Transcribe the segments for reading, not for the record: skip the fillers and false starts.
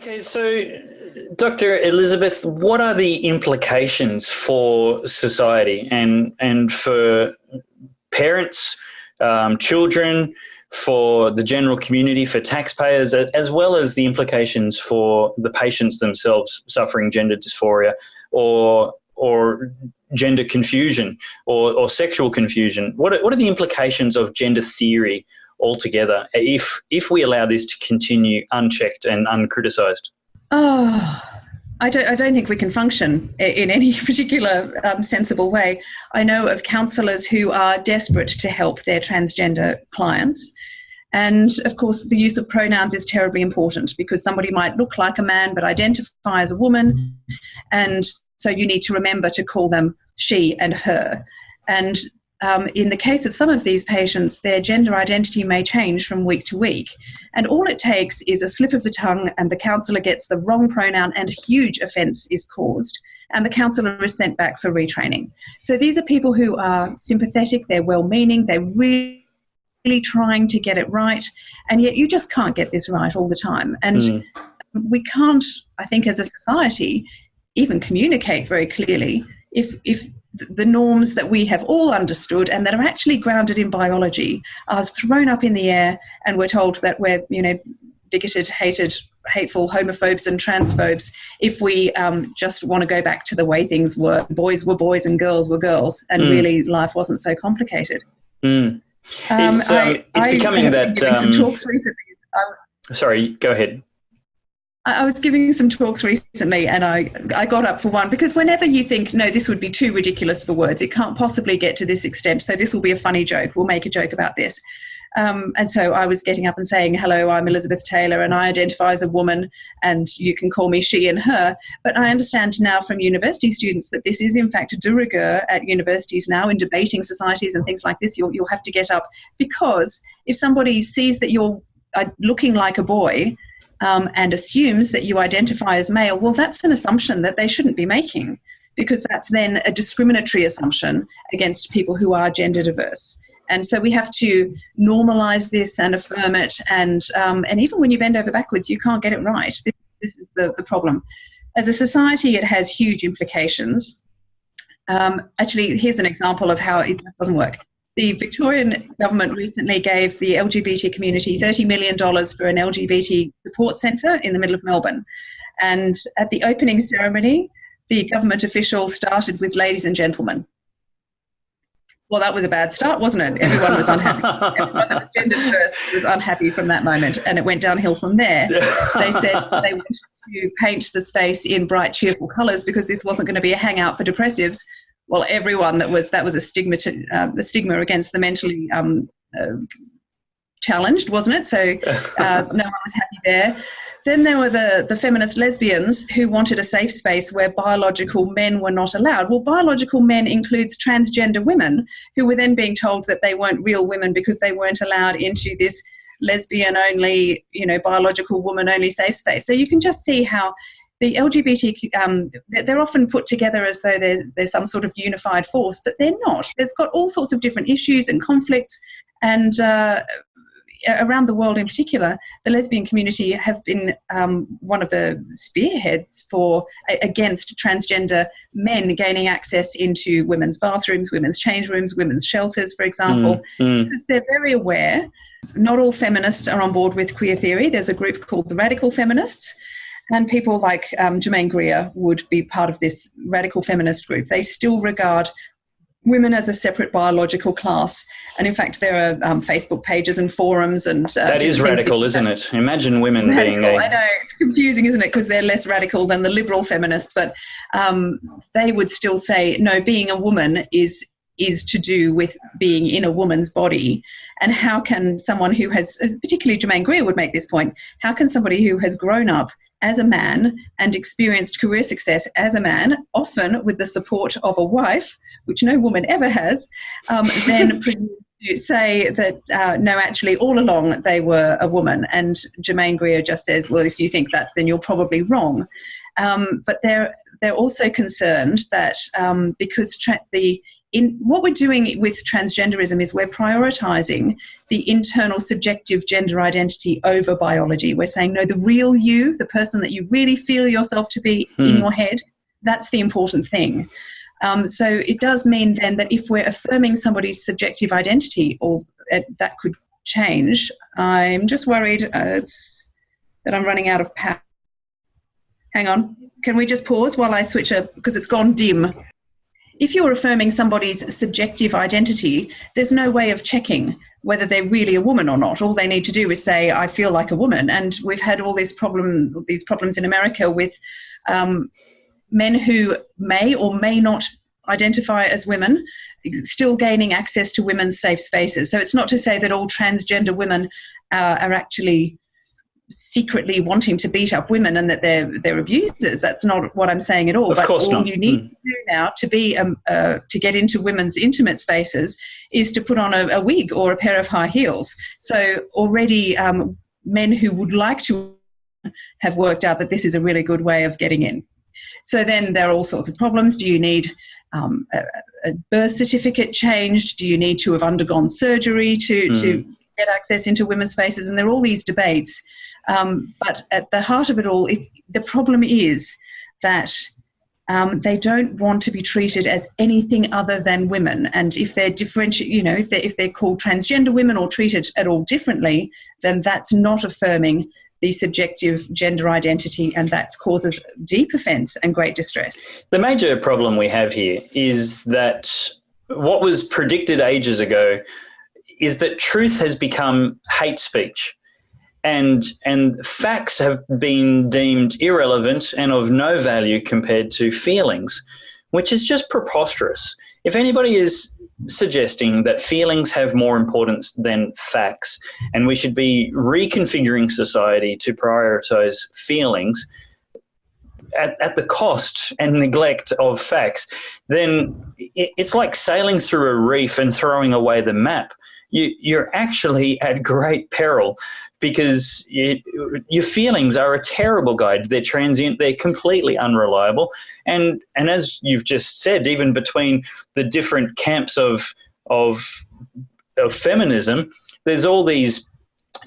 Okay, so Dr. Elisabeth, what are the implications for society and for parents, children, for the general community, for taxpayers, as well as the implications for the patients themselves suffering gender dysphoria or gender confusion or sexual confusion? What are the implications of gender theory altogether if we allow this to continue unchecked and uncriticised? Oh, I don't think we can function in any particular sensible way. I know of counsellors who are desperate to help their transgender clients. And of course, the use of pronouns is terribly important because somebody might look like a man but identify as a woman. And so you need to remember to call them she and her. And in the case of some of these patients, their gender identity may change from week to week. And all it takes is a slip of the tongue and the counsellor gets the wrong pronoun and a huge offence is caused. And the counsellor is sent back for retraining. So these are people who are sympathetic, they're well-meaning, they're really trying to get it right, and yet you just can't get this right all the time. And we can't, I think, as a society, even communicate very clearly if the norms that we have all understood and that are actually grounded in biology are thrown up in the air and we're told that we're, bigoted, hateful homophobes and transphobes if we just want to go back to the way things were. Boys were boys and girls were girls, and really life wasn't so complicated. It's becoming that... some talks recently. Sorry, go ahead. I was giving some talks recently and I got up for one because whenever you think, no, this would be too ridiculous for words, it can't possibly get to this extent, so this will be a funny joke, we'll make a joke about this. And so I was getting up and saying, hello, I'm Elisabeth Taylor and I identify as a woman and you can call me she and her. But I understand now from university students that this is in fact de rigueur at universities now in debating societies and things like this. You'll have to get up because if somebody sees that you're looking like a boy and assumes that you identify as male, well, that's an assumption that they shouldn't be making because that's then a discriminatory assumption against people who are gender diverse. And so we have to normalise this and affirm it. And even when you bend over backwards, you can't get it right. This is the problem. As a society, it has huge implications. Actually, here's an example of how it doesn't work. The Victorian government recently gave the LGBT community $30 million for an LGBT support centre in the middle of Melbourne. And at the opening ceremony, the government official started with ladies and gentlemen. Well, that was a bad start, wasn't it? Everyone was unhappy. Everyone that was gender diverse was unhappy from that moment, and it went downhill from there. They said they wanted to paint the space in bright, cheerful colours because this wasn't going to be a hangout for depressives. Well, everyone that was a stigma the stigma against the mentally challenged, wasn't it? So no one was happy there. Then there were the feminist lesbians who wanted a safe space where biological men were not allowed. Well, biological men includes transgender women who were then being told that they weren't real women because they weren't allowed into this lesbian-only, biological woman-only safe space. So you can just see how the LGBT, they're often put together as though they're some sort of unified force, but they're not. There's got all sorts of different issues and conflicts, and around the world in particular, the lesbian community have been one of the spearheads against transgender men gaining access into women's bathrooms, women's change rooms, women's shelters, for example, because they're very aware. Not all feminists are on board with queer theory. There's a group called the Radical Feminists, and people like Germaine Greer would be part of this radical feminist group. They still regard women as a separate biological class. And in fact, there are Facebook pages and forums. And that is radical, isn't it? Imagine women being... I know, it's confusing, isn't it? Because they're less radical than the liberal feminists. But they would still say, no, being a woman is to do with being in a woman's body. And how can someone who has, particularly Germaine Greer would make this point, how can somebody who has grown up as a man and experienced career success as a man, often with the support of a wife, which no woman ever has, then say that, no, actually all along they were a woman. And Germaine Greer just says, well, if you think that, then you're probably wrong. But they're also concerned that because the in what we're doing with transgenderism is we're prioritizing the internal subjective gender identity over biology. We're saying, no, the real you, the person that you really feel yourself to be in your head, that's the important thing. So it does mean then that if we're affirming somebody's subjective identity, or that could change. I'm just worried that I'm running out of power. Hang on. Can we just pause while I switch because it's gone dim. If you're affirming somebody's subjective identity, there's no way of checking whether they're really a woman or not. All they need to do is say, I feel like a woman. And we've had all these problems in America with men who may or may not identify as women, still gaining access to women's safe spaces. So it's not to say that all transgender women are actually secretly wanting to beat up women and that they're abusers. That's not what I'm saying at all. Of course not. All you need to do now to get into women's intimate spaces is to put on a wig or a pair of high heels. So already men who would like to have worked out that this is a really good way of getting in. So then there are all sorts of problems. Do you need a birth certificate changed? Do you need to have undergone surgery to get access into women's spaces? And there are all these debates. But at the heart of it all, the problem is that they don't want to be treated as anything other than women. And if they're if they're called transgender women or treated at all differently, then that's not affirming the subjective gender identity, and that causes deep offence and great distress. The major problem we have here is that what was predicted ages ago is that truth has become hate speech. And facts have been deemed irrelevant and of no value compared to feelings, which is just preposterous. If anybody is suggesting that feelings have more importance than facts and we should be reconfiguring society to prioritize feelings at the cost and neglect of facts, then it's like sailing through a reef and throwing away the map. You're actually at great peril because your feelings are a terrible guide. They're transient. They're completely unreliable. And as you've just said, even between the different camps of feminism, there's all these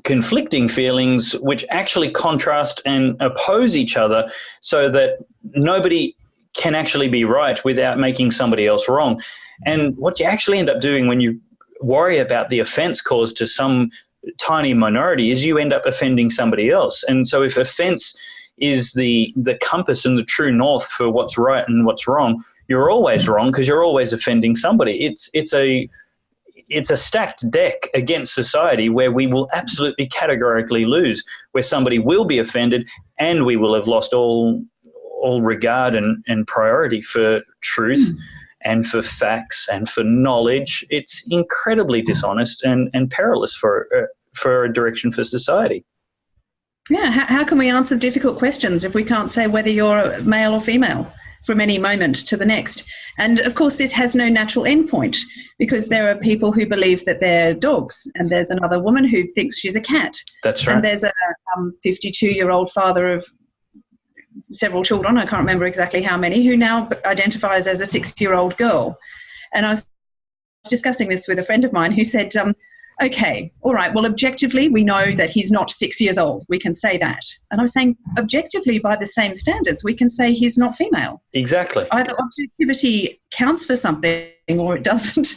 conflicting feelings which actually contrast and oppose each other so that nobody can actually be right without making somebody else wrong. And what you actually end up doing when you worry about the offence caused to some tiny minority is you end up offending somebody else. And so if offence is the compass and the true north for what's right and what's wrong, you're always wrong because you're always offending somebody. It's a stacked deck against society where we will absolutely categorically lose, where somebody will be offended and we will have lost all regard and priority for truth and for facts and for knowledge. It's incredibly dishonest and perilous for a direction for society. Yeah, how can we answer difficult questions if we can't say whether you're male or female from any moment to the next? And of course, this has no natural endpoint because there are people who believe that they're dogs, and there's another woman who thinks she's a cat. That's right. And there's a 52-year-old father of several children, I can't remember exactly how many, who now identifies as a 6-year-old girl. And I was discussing this with a friend of mine who said, okay, all right, well, objectively, we know that he's not 6 years old. We can say that. And I was saying, objectively, by the same standards, we can say he's not female. Exactly. Either objectivity counts for something or it doesn't.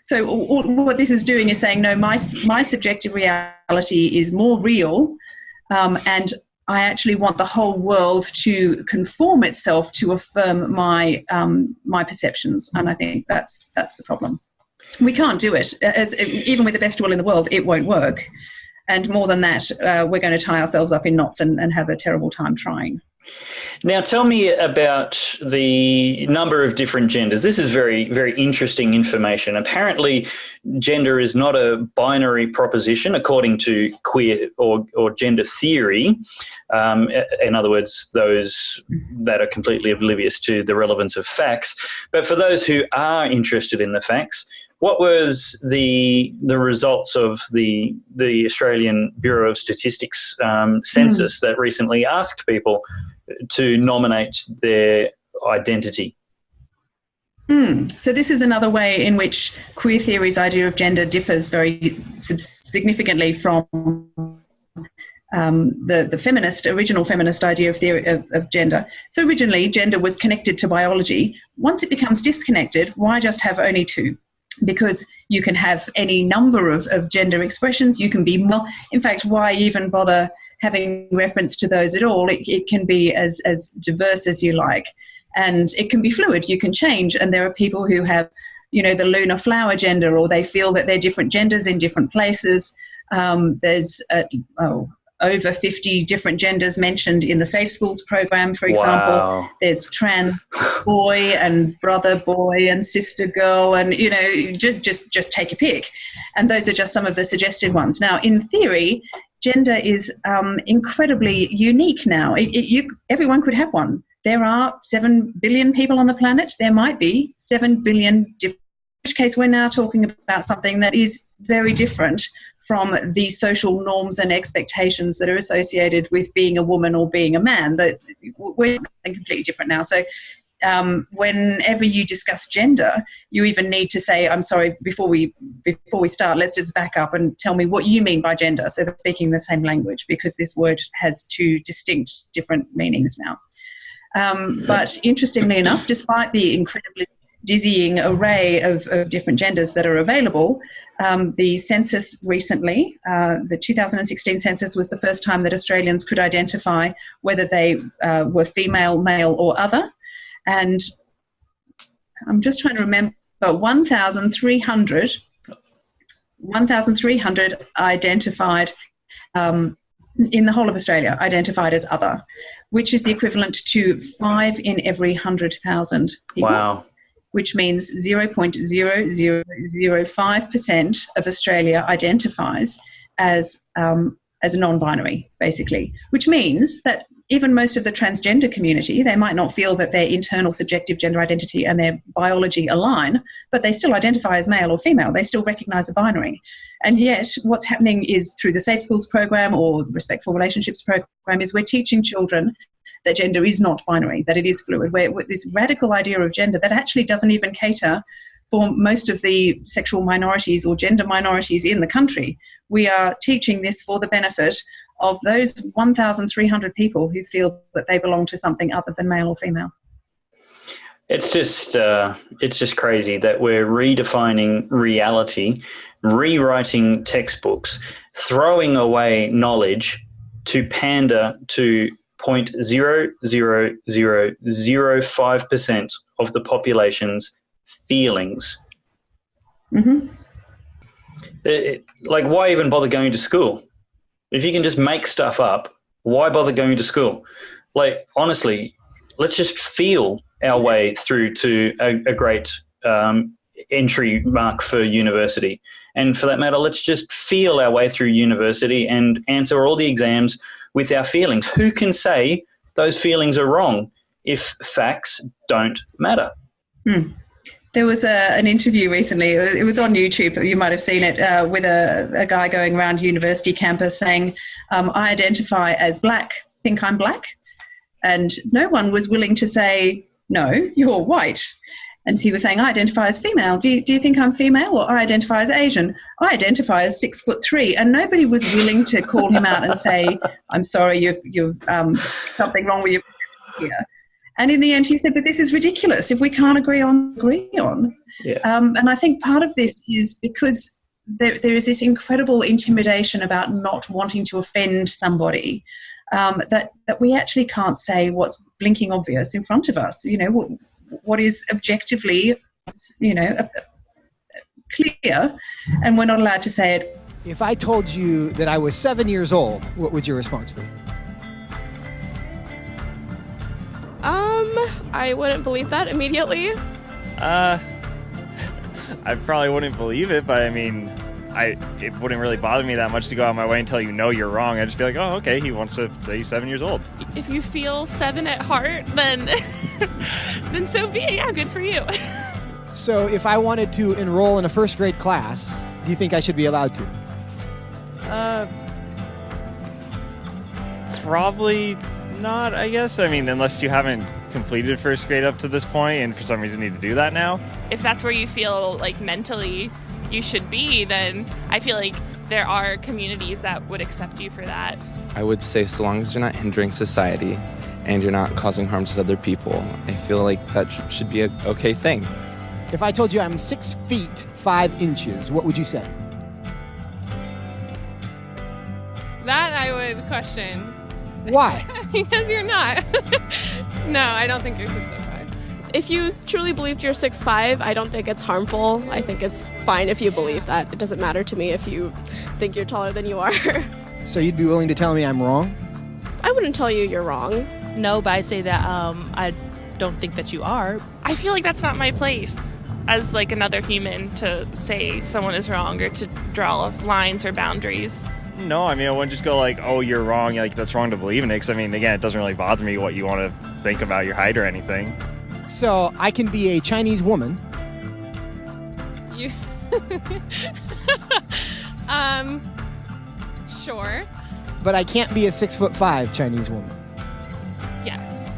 So what this is doing is saying, no, my subjective reality is more real, and I actually want the whole world to conform itself to affirm my perceptions. And I think that's the problem. We can't do it. Even with the best will in the world, it won't work. And more than that, we're going to tie ourselves up in knots and have a terrible time trying. Now, tell me about the number of different genders. This is very, very interesting information. Apparently, gender is not a binary proposition according to queer or gender theory. In other words, those that are completely oblivious to the relevance of facts. But for those who are interested in the facts, what was the results of the Australian Bureau of Statistics census that recently asked people to nominate their identity? So this is another way in which queer theory's idea of gender differs very significantly from the original feminist idea of gender. So originally, gender was connected to biology. Once it becomes disconnected, why just have only two? Because you can have any number of gender expressions. You can be more. In fact, why even bother having reference to those at all? It can be as diverse as you like. And it can be fluid. You can change. And there are people who have, the lunar flower gender, or they feel that they're different genders in different places. There's over 50 different genders mentioned in the Safe Schools program, for example. Wow. There's trans boy and brother boy and sister girl, and just take a pick. And those are just some of the suggested ones. Now, in theory, gender is incredibly unique now. Everyone could have one. There are 7 billion people on the planet. There might be 7 billion different. In which case, we're now talking about something that is very different from the social norms and expectations that are associated with being a woman or being a man. That we're completely different now. So whenever you discuss gender, you even need to say, I'm sorry, before we start, let's just back up and tell me what you mean by gender, so they're speaking the same language, because this word has two distinct different meanings now. But interestingly enough, despite the incredibly dizzying array of different genders that are available, the census recently, the 2016 census, was the first time that Australians could identify whether they were female, male or other. And I'm just trying to remember, 1,300 identified in the whole of Australia, identified as other, which is the equivalent to 5 in every 100,000 people. Wow. Which means 0.0005% of Australia identifies as a non-binary, basically, which means that even most of the transgender community, they might not feel that their internal subjective gender identity and their biology align, but they still identify as male or female. They still recognise a binary. And yet what's happening is, through the Safe Schools program or the Respectful Relationships program, is we're teaching children that gender is not binary, that it is fluid. We're this radical idea of gender that actually doesn't even cater for most of the sexual minorities or gender minorities in the country. We are teaching this for the benefit of those 1,300 people who feel that they belong to something other than male or female. It's just crazy that we're redefining reality, rewriting textbooks, throwing away knowledge to pander to 0.00005% of the population's feelings. Mm-hmm. Like, why even bother going to school? If you can just make stuff up, why bother going to school? Like, honestly, let's just feel our way through to a great entry mark for university. And for that matter, let's just feel our way through university and answer all the exams with our feelings. Who can say those feelings are wrong if facts don't matter? There was an interview recently, it was on YouTube, you might have seen it, with a guy going around university campus saying, I identify as black, think I'm black. And no one was willing to say, no, you're white. And he was saying, I identify as female. Do you think I'm female? Or I identify as Asian. I identify as 6'3". And nobody was willing to call him out and say, I'm sorry, you've something wrong with your perception here. And in the end, he said, but this is ridiculous. If we can't agree on. Yeah. And I think part of this is because there is this incredible intimidation about not wanting to offend somebody, that we actually can't say what's blinking obvious in front of us. What is objectively, clear, and we're not allowed to say it. If I told you that I was 7 years old, what would your response be? I wouldn't believe that immediately. I probably wouldn't believe it, but I mean, it wouldn't really bother me that much to go out of my way and tell you, no, you're wrong. I'd just be like, oh, okay, he wants to say he's 7 years old. If you feel 7 at heart, then then so be it. Yeah, good for you. So if I wanted to enroll in a first grade class, do you think I should be allowed to? Probably not, I guess. I mean, unless you haven't completed first grade up to this point and for some reason need to do that now. If that's where you feel like mentally you should be, then I feel like there are communities that would accept you for that. I would say so long as you're not hindering society and you're not causing harm to other people, I feel like that should be an okay thing. If I told you I'm 6 feet 5 inches, what would you say? That I would question. Why? Because you're not. No, I don't think you're 6'5". If you truly believed you're 6'5", I don't think it's harmful. I think it's fine if you believe that. It doesn't matter to me if you think you're taller than you are. So you'd be willing to tell me I'm wrong? I wouldn't tell you you're wrong. No, but I say that I don't think that you are. I feel like that's not my place as like another human to say someone is wrong or to draw lines or boundaries. No, I mean, I wouldn't just go like, oh, you're wrong, like that's wrong to believe in it. Because I mean, again, it doesn't really bother me what you want to think about your height or anything. So I can be a Chinese woman. You. Sure. But I can't be a 6'5" Chinese woman. Yes.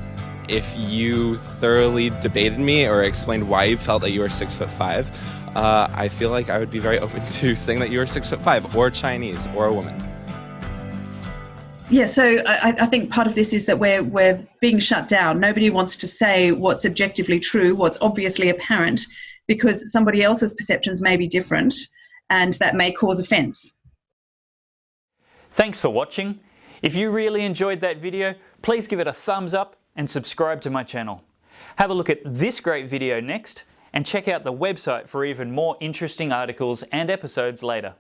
If you thoroughly debated me or explained why you felt that you were 6'5", I feel like I would be very open to saying that you were 6'5", or Chinese, or a woman. Yeah, so I think part of this is that we're being shut down. Nobody wants to say what's objectively true, what's obviously apparent, because somebody else's perceptions may be different, and that may cause offence. Thanks for watching. If you really enjoyed that video, please give it a thumbs up and subscribe to my channel. Have a look at this great video next, and check out the website for even more interesting articles and episodes later.